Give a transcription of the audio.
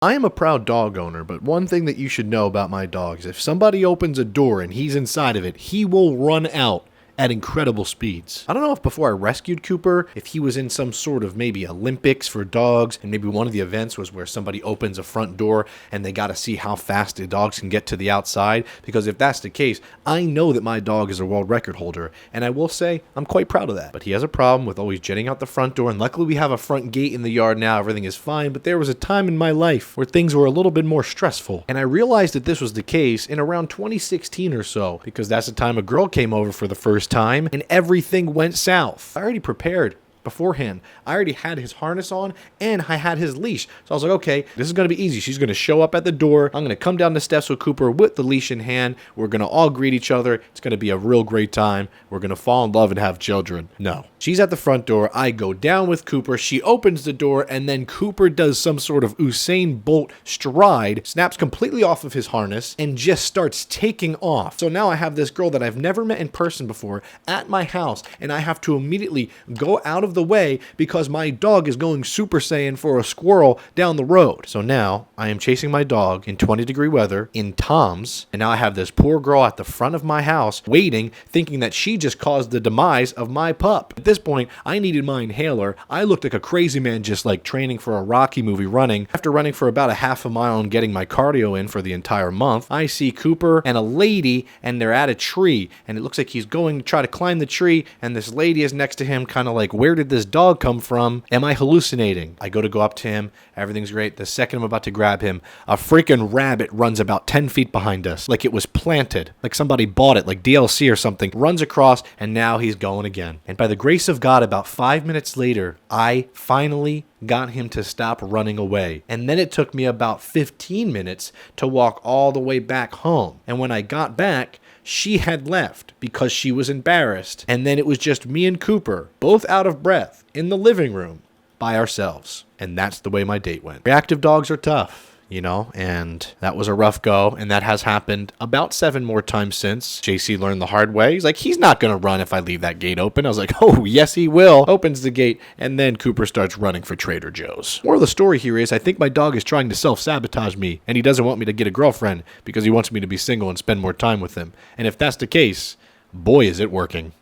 I am a proud dog owner, but one thing that you should know about my dogs, if somebody opens a door and he's inside of it, he will run out at incredible speeds. I don't know if before I rescued Cooper, if he was in some sort of maybe Olympics for dogs, and maybe one of the events was where somebody opens a front door and they got to see how fast the dogs can get to the outside, because if that's the case, I know that my dog is a world record holder, and I will say I'm quite proud of that. But he has a problem with always jetting out the front door, and luckily we have a front gate in the yard now, everything is fine, but there was a time in my life where things were a little bit more stressful, and I realized that this was the case in around 2016 or so, because that's the time a girl came over for the first time, and everything went south. I already prepared beforehand. I already had his harness on and I had his leash. So I was like, okay, this is going to be easy. She's going to show up at the door. I'm going to come down the steps with Cooper with the leash in hand. We're going to all greet each other. It's going to be a real great time. We're going to fall in love and have children. No. She's at the front door. I go down with Cooper. She opens the door and then Cooper does some sort of Usain Bolt stride, snaps completely off of his harness and just starts taking off. So now I have this girl that I've never met in person before at my house, and I have to immediately go out of the way because my dog is going Super Saiyan for a squirrel down the road. So now I am chasing my dog in 20-degree weather in Toms, and now I have this poor girl at the front of my house waiting, thinking that she just caused the demise of my pup. At this point, I needed my inhaler. I looked like a crazy man just like training for a Rocky movie running. After running for about a half a mile and getting my cardio in for the entire month, I see Cooper and a lady, and they're at a tree, and it looks like he's going to try to climb the tree, and this lady is next to him, kind of like, where did this dog come from? Am I hallucinating? I go up to him. Everything's great. The second I'm about to grab him, a freaking rabbit runs about 10 feet behind us, like it was planted, like somebody bought it, like DLC or something, runs across, and now he's going again. And by the grace of God, about 5 minutes later, I finally got him to stop running away. And then it took me about 15 minutes to walk all the way back home. And when I got back, she had left because she was embarrassed. And then it was just me and Cooper, both out of breath, in the living room by ourselves. And that's the way my date went. Reactive dogs are tough, you know, and that was a rough go, and that has happened about 7 more times since. JC learned the hard way. He's like, he's not going to run if I leave that gate open. I was like, oh, yes, he will. Opens the gate, and then Cooper starts running for Trader Joe's. More of the story here is I think my dog is trying to self-sabotage me, and he doesn't want me to get a girlfriend because he wants me to be single and spend more time with him. And if that's the case, boy, is it working.